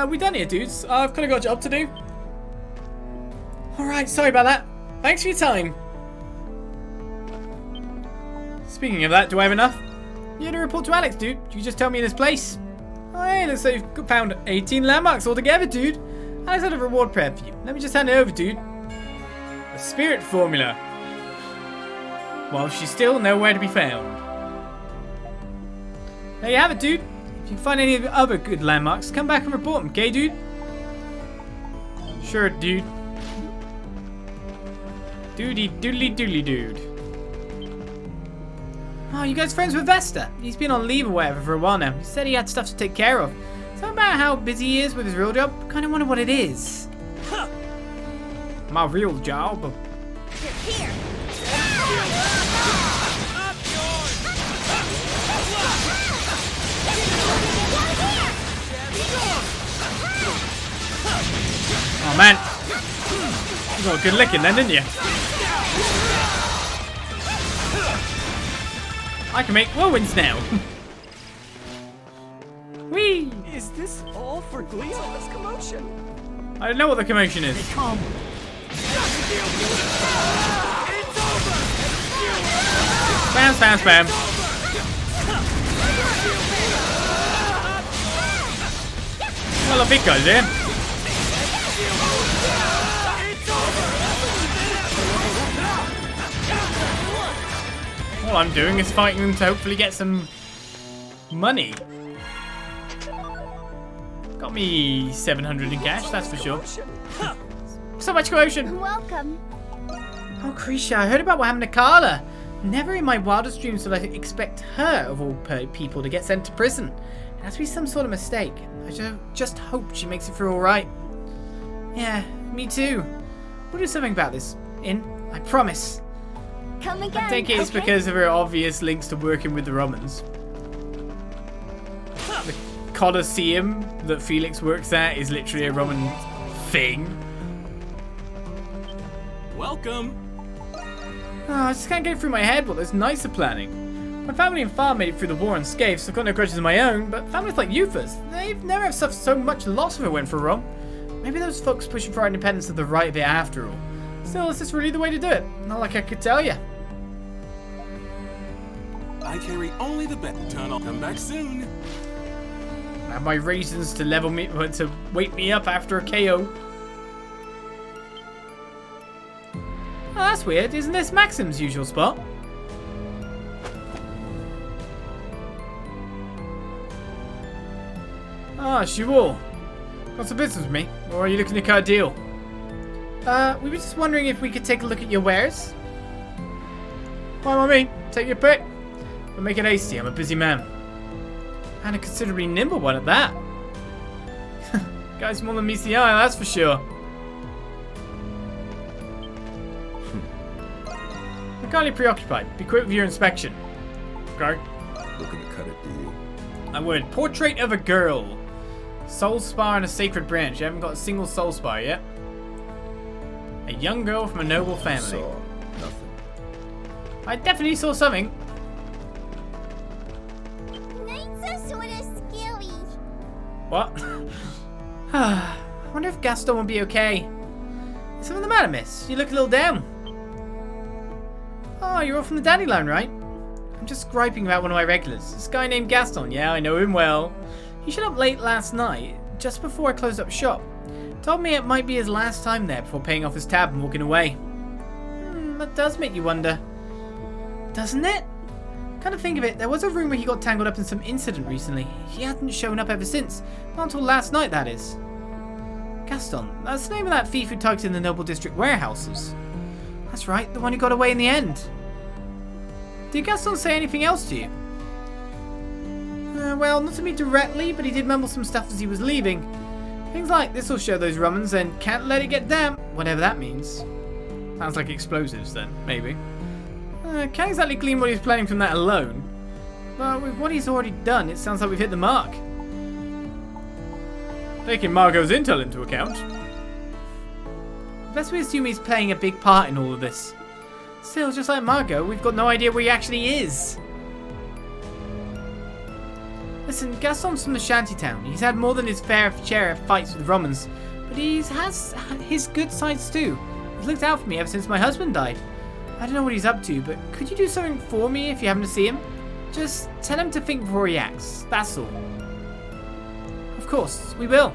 We done here, dudes. I've kind of got a job to do. Alright, sorry about that. Thanks for your time. Speaking of that, do I have enough? You had a report to Alex, dude. You just tell me in this place. Oh, hey, looks like you've found 18 landmarks altogether, dude. Alex had a reward prepared for you. Let me just hand it over, dude. The spirit formula. Well, she's still nowhere to be found. There you have it, dude. If you find any of the other good landmarks, come back and report them, okay, dude? Sure, dude. Doody doodly doodly dude. Oh, you guys friends with Vesta? He's been on leave or whatever for a while now. He said he had stuff to take care of. Something about how busy he is with his real job. Kind of wonder what it is. Huh. My real job. Here. Oh man, you got a good licking then, didn't you? I can make whirlwinds now. Whee! Is this all for glee on this commotion? I don't know what the commotion is. They come. Spam, spam, spam. Well, a big guy's here. All I'm doing is fighting them to hopefully get some money. Got me 700 in cash, that's for sure. So much commotion. Welcome. Oh, Krisha, I heard about what happened to Carla. Never in my wildest dreams would I expect her, of all people, to get sent to prison. It has to be some sort of mistake. I just hope she makes it through all right. Yeah, me too. We'll do something about this. I promise. Come again. I think it's because of her obvious links to working with the Romans. The Colosseum that Felix works at is literally a Roman thing. Welcome. Oh, I just can't get it through my head what those knights are planning. My family and farm made it through the war unscathed, so I've got no grudges of my own, but families like Euphas, they've never have suffered so much loss if it went for wrong. Maybe those folks pushing for our independence are the right bit after all. Still, is this really the way to do it? Not like I could tell you. I carry only the bet. I'll come back soon. I have my reasons to level me, to wake me up after a KO. Oh, that's weird. Isn't this Maxim's usual spot? Ah, Shmuel. Got some business with me, or are you looking to cut a deal? We were just wondering if we could take a look at your wares. Fine by me. Take your pick. But make it hasty. I'm a busy man. And a considerably nimble one at that. Guy's more than meets the eye, that's for sure. I'm currently preoccupied. Be quick with your inspection. Okay. Looking to cut it, do you? I would. Portrait of a girl. Soul spar and a sacred branch. You haven't got a single soul spar yet. A young girl from a noble family. Saw nothing. I definitely saw something. Knights are sort of scary. What? I wonder if Gaston will be okay. Is something the matter, miss? You look a little down. Oh, you're all from the Dandelion, right? I'm just griping about one of my regulars. This guy named Gaston. Yeah, I know him well. He showed up late last night, just before I closed up shop. Told me it might be his last time there before paying off his tab and walking away. That does make you wonder. Doesn't it? Kind of think of it, there was a rumor he got tangled up in some incident recently. He hasn't shown up ever since. Not until last night, that is. Gaston, that's the name of that thief who tugged in the Noble District warehouses. That's right, the one who got away in the end. Did Gaston say anything else to you? Well, not to me directly, but he did mumble some stuff as he was leaving. Things like, this'll show those Romans and can't let it get damp, whatever that means. Sounds like explosives then, maybe. Can't exactly glean what he's planning from that alone. But with what he's already done, it sounds like we've hit the mark. Taking Margot's intel into account. Best we assume he's playing a big part in all of this. Still, just like Margot, we've got no idea where he actually is. Listen, Gaston's from the shantytown. He's had more than his fair share of fights with Romans, but he has his good sides too. He's looked out for me ever since my husband died. I don't know what he's up to, but could you do something for me if you happen to see him? Just tell him to think before he acts, that's all. Of course, we will.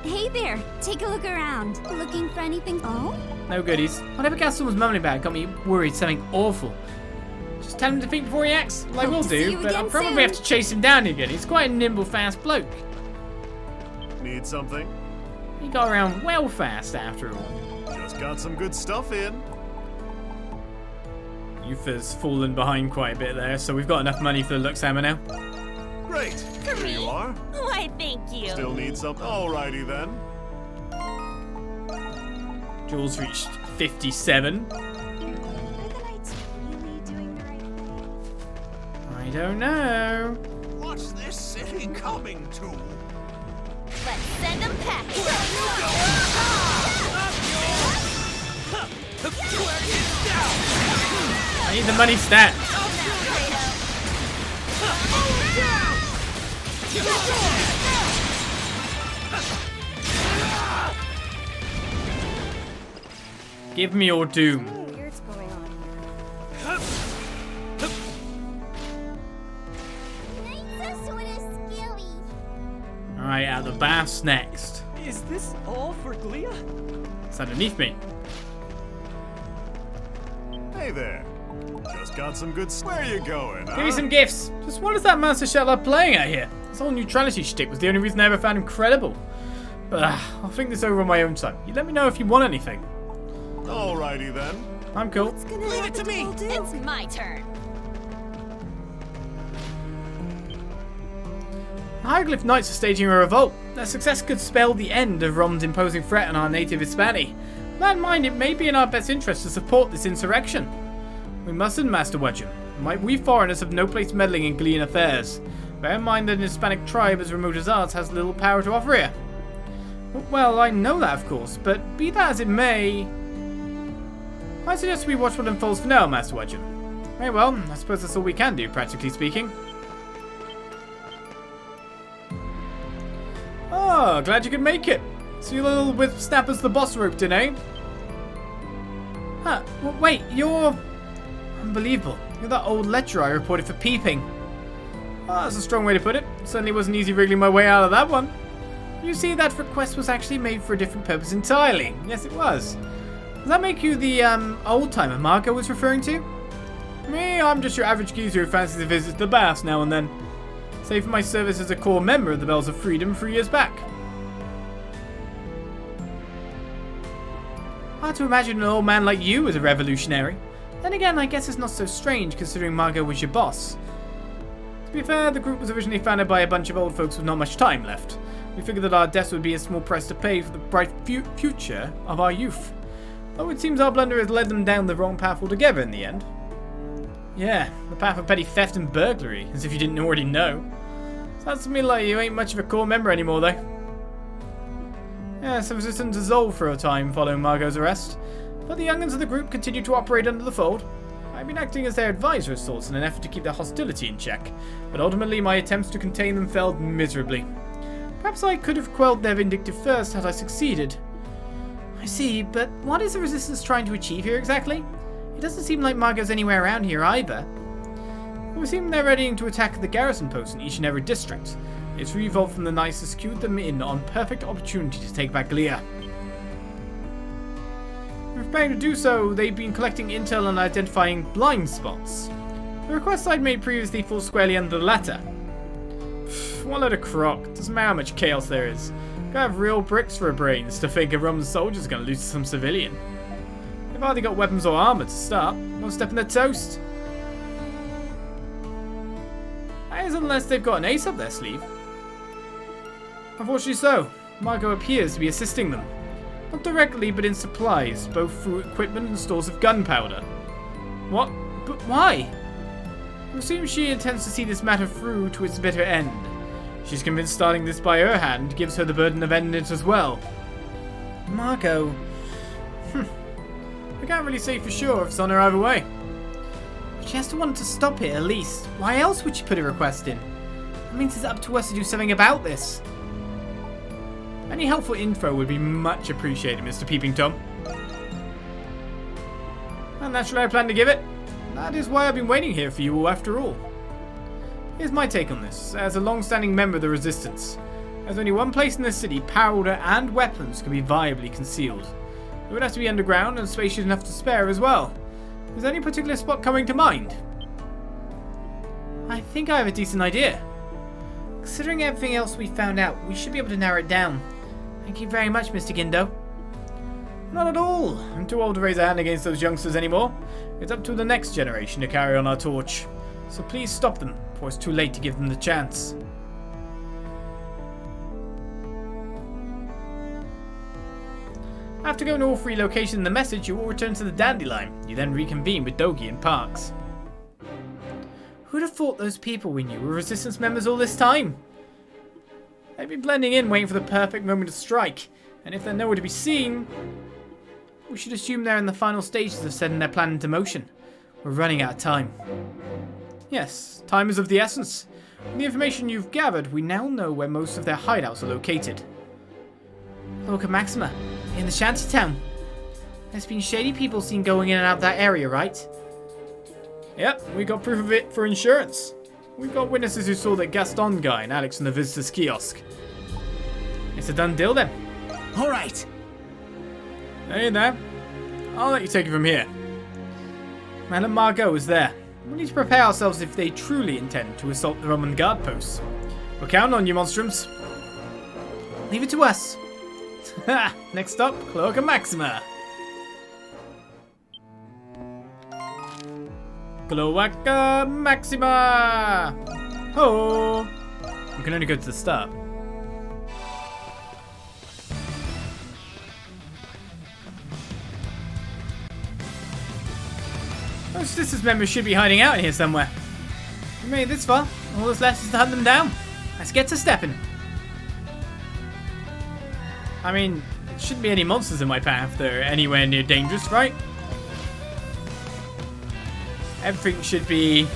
Hey there, take a look around. Looking for anything? Oh? No goodies. Whatever Gaston was mumbling about got me worried something awful. Just tell him to think before he acts. Well, I will do, but I'll probably have to chase him down again. He's quite a nimble, fast bloke. Need something? He got around well fast after all. Just got some good stuff in. Yufa's fallen behind quite a bit there, so we've got enough money for the Lux hammer now. Great. Here you are. Why, thank you. Still need some. Alrighty then. Jules reached 57. I don't know. What's this city coming to? Let's send them packing. I need the money stat. Give me your doom. Alright, out the baths next. Is this all for Glia? It's underneath me. Hey there. Just got some good. Where you going, huh? Give me some gifts. Just what is that Master Chatelard playing at here? His whole neutrality shtick was the only reason I ever found him credible. But I'll think this over on my own time. You let me know if you want anything. Alrighty then. I'm cool. Leave it to me. It's my turn. The Hieroglyph Knights are staging a revolt. Their success could spell the end of Rom's imposing threat on our native Hispani. With that in mind, it may be in our best interest to support this insurrection. We mustn't, Master Wedgen. We foreigners have no place meddling in Glean affairs. Bear in mind that an Hispanic tribe as remote as ours has little power to offer here. Well, I know that, of course, but be that as it may, I suggest we watch what unfolds for now, Master Wedgen. Very well, I suppose that's all we can do, practically speaking. Oh, glad you could make it. So you little whipsnappers the boss roped in, eh? Huh, wait, you're... Unbelievable. You're that old lecturer I reported for peeping. Oh, that's a strong way to put it. Certainly wasn't easy wriggling my way out of that one. You see, that request was actually made for a different purpose entirely. Yes, it was. Does that make you the, old-timer Margot was referring to? Me, I'm just your average geezer who fancies a visit to the baths now and then. Save for my service as a core member of the Bells of Freedom 3 years back. Hard to imagine an old man like you as a revolutionary. Then again, I guess it's not so strange considering Margot was your boss. To be fair, the group was originally founded by a bunch of old folks with not much time left. We figured that our deaths would be a small price to pay for the bright future of our youth. Though it seems our blunder has led them down the wrong path altogether in the end. Yeah, the path of petty theft and burglary, as if you didn't already know. Sounds to me like you ain't much of a core member anymore, though. Yes, the resistance dissolved for a time following Margot's arrest, but the young'uns of the group continued to operate under the fold. I've been acting as their advisor of sorts in an effort to keep their hostility in check, but ultimately my attempts to contain them failed miserably. Perhaps I could have quelled their vindictive thirst had I succeeded. I see, but what is the resistance trying to achieve here exactly? It doesn't seem like Margot's anywhere around here either. It would seem they're readying to attack the garrison posts in each and every district. Its revolt from the Knights has cued them in on perfect opportunity to take back Glia. In preparing to do so, they've been collecting intel and identifying blind spots. The request I'd made previously falls squarely under the latter. What a load of crock. Doesn't matter how much chaos there is. Gotta have real bricks for a brains to think a Roman soldier's gonna lose to some civilian. They've hardly got weapons or armor to start. One step in their toast. That is unless they've got an ace up their sleeve. Unfortunately so. Margot appears to be assisting them. Not directly, but in supplies, both through equipment and stores of gunpowder. What? But why? It seems she intends to see this matter through to its bitter end. She's convinced starting this by her hand gives her the burden of ending it as well. Margot... I can't really say for sure if it's on her either way. She has to want to stop it at least. Why else would she put a request in? That means it's up to us to do something about this. Any helpful info would be much appreciated, Mr. Peeping Tom. And naturally I plan to give it. That is why I've been waiting here for you all after all. Here's my take on this. As a long-standing member of the Resistance, there's only one place in the city powder and weapons can be viably concealed. It would have to be underground and spacious enough to spare as well. Is there any particular spot coming to mind? I think I have a decent idea. Considering everything else we found out, we should be able to narrow it down. Thank you very much, Mr. Gindo. Not at all. I'm too old to raise a hand against those youngsters anymore. It's up to the next generation to carry on our torch. So please stop them, before it's too late to give them the chance. After going to all 3 locations in the message, you will return to the Dandelion. You then reconvene with Dogi and Parks. Who'd have thought those people we knew were Resistance members all this time? They've been blending in, waiting for the perfect moment to strike. And if they're nowhere to be seen, we should assume they're in the final stages of setting their plan into motion. We're running out of time. Yes, time is of the essence. From the information you've gathered, we now know where most of their hideouts are located. Look at Maxima, in the shantytown. There's been shady people seen going in and out that area, right? Yep, we got proof of it for insurance. We've got witnesses who saw that Gaston guy and Alex in the visitor's kiosk. It's a done deal then. Alright. Hey there. I'll let you take it from here. Madame Margot is there. We need to prepare ourselves if they truly intend to assault the Roman guard posts. We're counting on you, Monstrums. Leave it to us. Next up, Cloaca Maxima. Cloaca Maxima! Ho! We can only go to the start. Most Resistance members should be hiding out in here somewhere. We made it this far. All that's left is to hunt them down. Let's get to stepping. I mean, there shouldn't be any monsters in my path that are anywhere near dangerous, right? Everything should be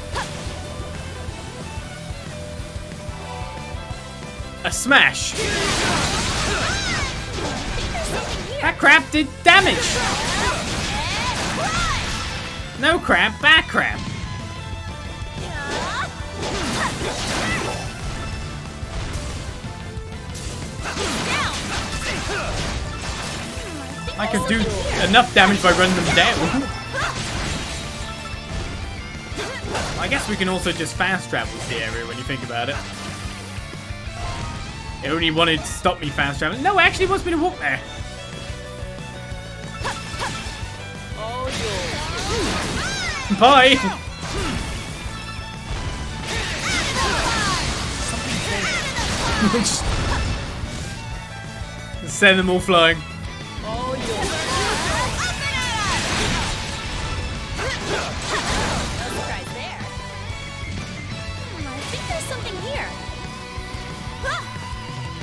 a smash. That crab did damage. No crab, bad crab. I could do enough damage by running them down. I guess we can also just fast travel to the area when you think about it. It only wanted to stop me fast traveling. No, it actually wants me to walk there. Bye. Send them all flying.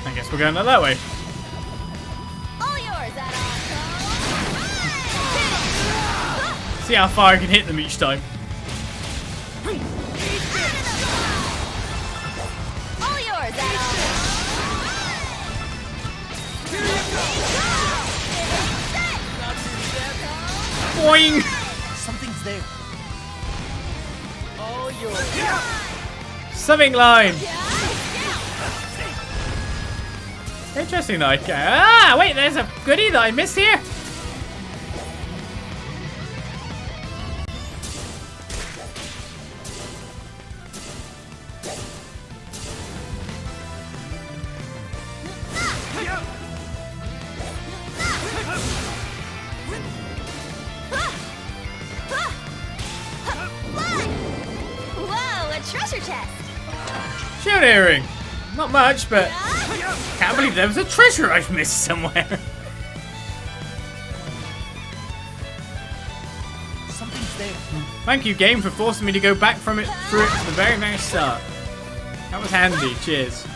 I guess we're going that way. All yours, Adol. See how far I can hit them each time. All yours, Adol. Boing! Something's there. All yours. Subbing line. Interesting though. Ah, wait, there's a goodie that I missed here. Whoa, a treasure chest. Shield earring. Not much, but can't believe there was a treasure I've missed somewhere. Something's there. Thank you, game, for forcing me to go back from it through it to the very, very start. That was handy. Cheers.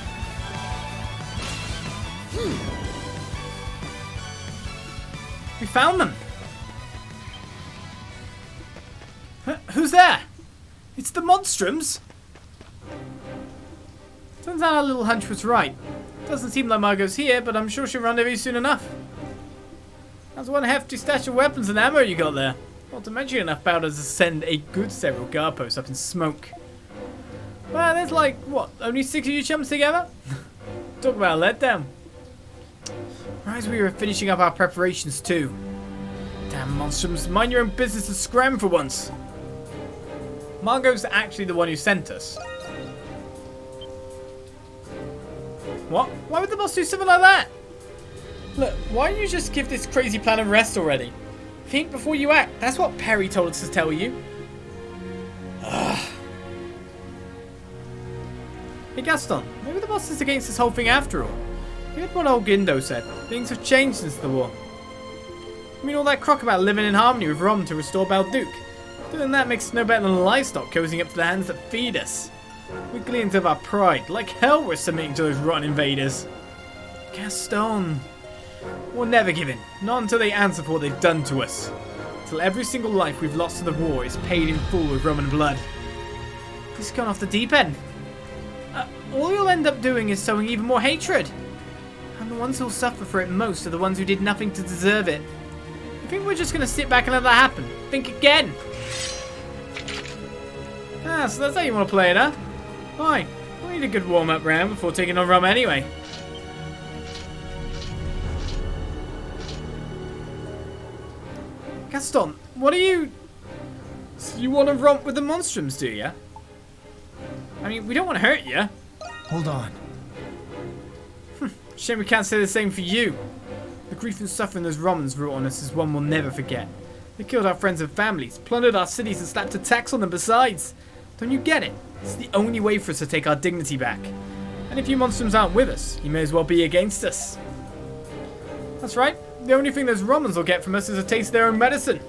We found them. Who's there? It's the Monstrums! Turns out our little hunch was right. Doesn't seem like Margot's here, but I'm sure she'll rendezvous soon enough. That's one hefty stash of weapons and ammo you got there. Not to mention enough powder to send a good several guard posts up in smoke. Well, there's like, what, only 6 of you chums together? Talk about a letdown. Right as we were finishing up our preparations too. Damn Monstrums, mind your own business and scram for once. Margot's actually the one who sent us. What? Why would the boss do something like that? Look, why don't you just give this crazy plan a rest already? Think before you act. That's what Perry told us to tell you. Ugh. Hey Gaston, maybe the boss is against this whole thing after all. You heard what old Gindo said. Things have changed since the war. I mean all that crock about living in harmony with Rom to restore Balduq. Doing that makes us no better than livestock cozying up to the hands that feed us. We're gleans of our pride. Like hell we're submitting to those rotten invaders. Gaston. We'll never give in. Not until they answer for what they've done to us. Until every single life we've lost to the war is paid in full with Roman blood. He's gone off the deep end. All you'll end up doing is sowing even more hatred. And the ones who'll suffer for it most are the ones who did nothing to deserve it. You think we're just going to sit back and let that happen? Think again. Ah, so that's how you want to play it, huh? Fine. We'll need a good warm-up round before taking on Rom anyway. Gaston, what are you... So you want to romp with the Monstrums, do you? I mean, we don't want to hurt you. Hold on. Shame we can't say the same for you. The grief and suffering those Romans wrought on us is one we'll never forget. They killed our friends and families, plundered our cities and slapped a tax on them besides. Don't you get it? It's the only way for us to take our dignity back. And if you Monstrums aren't with us, you may as well be against us. That's right. The only thing those Romans will get from us is a taste of their own medicine.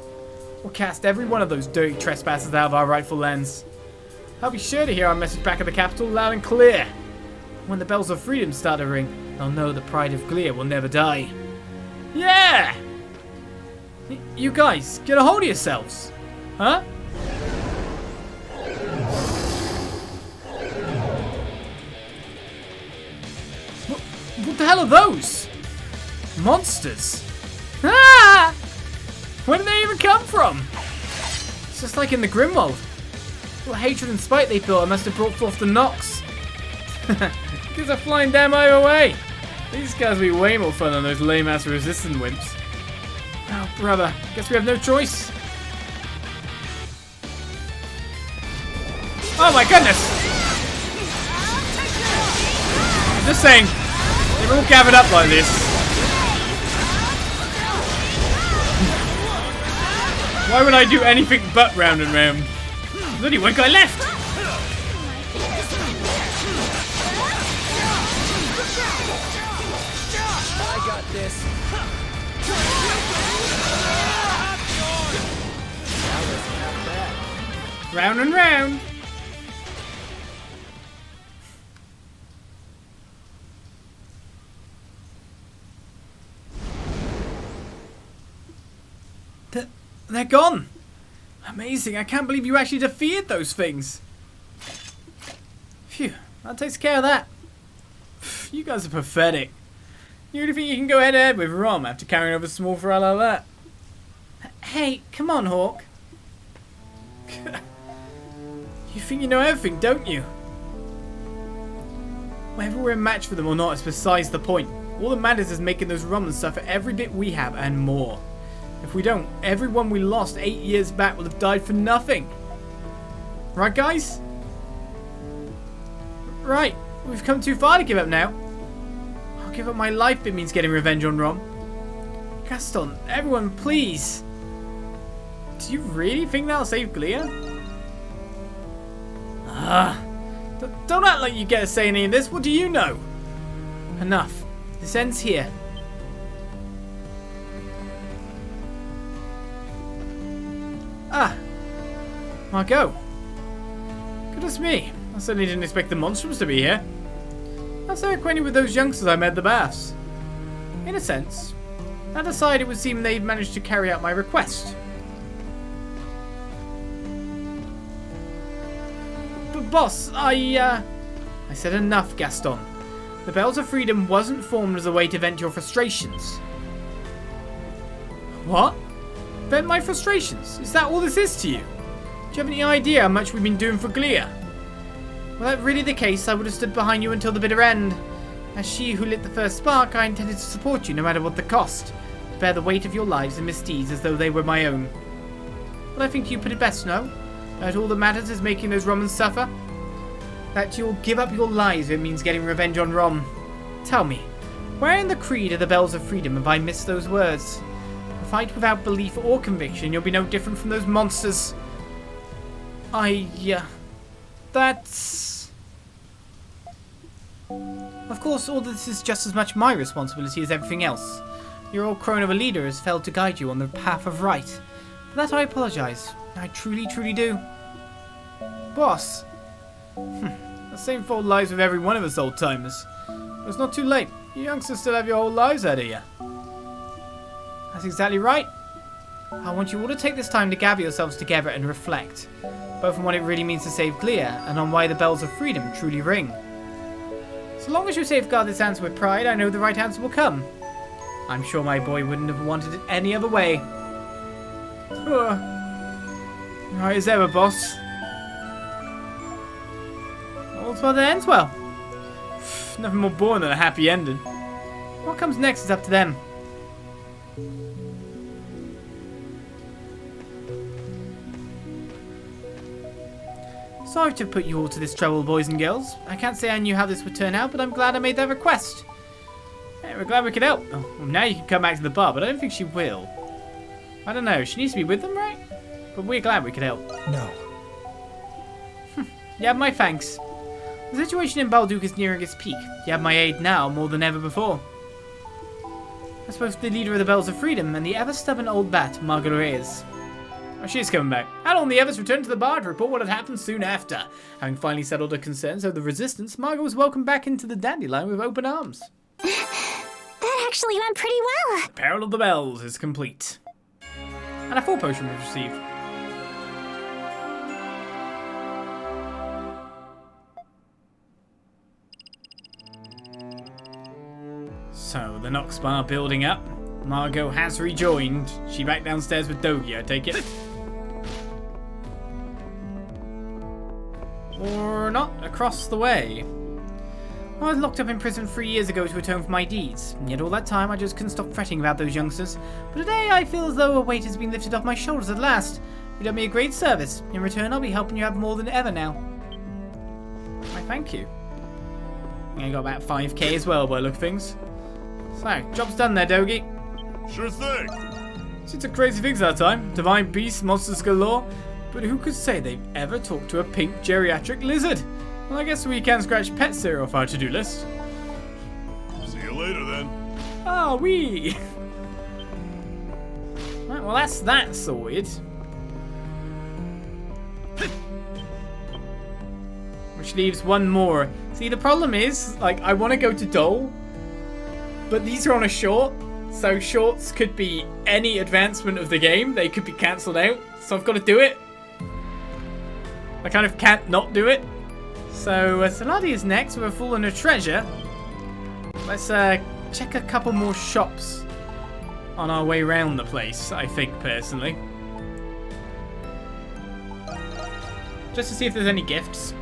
We'll cast every one of those dirty trespassers out of our rightful lands. I'll be sure to hear our message back at the capital loud and clear. When the bells of freedom start to ring, they'll know the pride of Glia will never die. Yeah! You guys, get a hold of yourselves. Huh? What the hell are those? Monsters? Ah! Where did they even come from? It's just like in the Grimwald. What hatred and spite they feel must have brought forth the Nox. Because they're flying damn either way. These guys will be way more fun than those lame-ass resistant wimps. Oh, brother. Guess we have no choice. Oh my goodness! I'm just saying, they're all gathered up like this. Why would I do anything but round and round? There's only one guy left! I got this. Round and round. They're gone. Amazing. I can't believe you actually defeated those things. Phew. That takes care of that. You guys are pathetic. You really think you can go head to head with Rom after carrying over small fry like that? Hey, come on, Hawk. You think you know everything, don't you? Whether we're a match for them or not is besides the point. All that matters is making those Romans suffer every bit we have and more. If we don't, everyone we lost 8 years back will have died for nothing. Right, guys? Right. We've come too far to give up now. I'll give up my life if it means getting revenge on Rom. Gaston, everyone, please. Do you really think that'll save Glia? Don't act like you get to say any of this. What do you know? Enough. This ends here. Margot. Goodness me. I certainly didn't expect the Monstrums to be here. I'm so acquainted with those youngsters I met at the baths. In a sense, that aside, it would seem they've managed to carry out my request. Boss, I said enough, Gaston. The Bells of Freedom wasn't formed as a way to vent your frustrations. What? Vent my frustrations? Is that all this is to you? Do you have any idea how much we've been doing for Glia? Were that really the case, I would have stood behind you until the bitter end. As she who lit the first spark, I intended to support you no matter what the cost. To bear the weight of your lives and misdeeds as though they were my own. But I think you put it best, no? That all that matters is making those Romans suffer? That you'll give up your lives if it means getting revenge on Rom? Tell me, where in the creed of the Bells of Freedom have I missed those words? A fight without belief or conviction, you'll be no different from those monsters. That's... Of course, all this is just as much my responsibility as everything else. Your old crone of a leader has failed to guide you on the path of right. For that I apologize. I truly, truly do. Boss. The same fault lies with every one of us old-timers. But it's not too late. You youngsters still have your whole lives ahead of you. That's exactly right. I want you all to take this time to gather yourselves together and reflect. Both on what it really means to save Glia, and on why the Bells of Freedom truly ring. So long as you safeguard this answer with pride, I know the right answer will come. I'm sure my boy wouldn't have wanted it any other way. Right as ever, boss. All's well that ends well. Nothing more boring than a happy ending. What comes next is up to them. Sorry to put you all to this trouble, boys and girls. I can't say I knew how this would turn out, but I'm glad I made that request. Yeah, we're glad we could help. Oh, well, now you can come back to the bar, but I don't think she will. I don't know, she needs to be with them, right? But we're glad we could help. No. You have my thanks. The situation in Balduq is nearing its peak. You have my aid now more than ever before. I spoke to the leader of the Bells of Freedom and the ever-stubborn old bat, Marguerite. Oh, she's coming back. Adol and the others returned to the bar to report what had happened soon after. Having finally settled her concerns over the resistance, Margot was welcomed back into the dandelion with open arms. That actually went pretty well. The Peril of the Bells is complete. And a full potion was received. So, the Nox bar building up. Margot has rejoined. She back downstairs with Dogi, I take it. Or not, across the way. I was locked up in prison 3 years ago to atone for my deeds, and yet all that time I just couldn't stop fretting about those youngsters. But today I feel as though a weight has been lifted off my shoulders at last. You've done me a great service. In return, I'll be helping you out more than ever now. Why, thank you. I got about 5k as well by the look of things. So, job's done there, Dogi. Sure thing. Seen some crazy things that time. Divine beasts, monsters galore. But who could say they've ever talked to a pink geriatric lizard? Well, I guess we can scratch pet cereal off our to-do list. See you later, then. Ah, wee. Right, well, that's that sorted. Which leaves one more. See, the problem is, like, I want to go to Dole, but these are on a short, so shorts could be any advancement of the game. They could be cancelled out, so I've got to do it. I kind of can't not do it. So, Saladi is next with a full and a treasure. Let's check a couple more shops on our way around the place, I think, personally. Just to see if there's any gifts.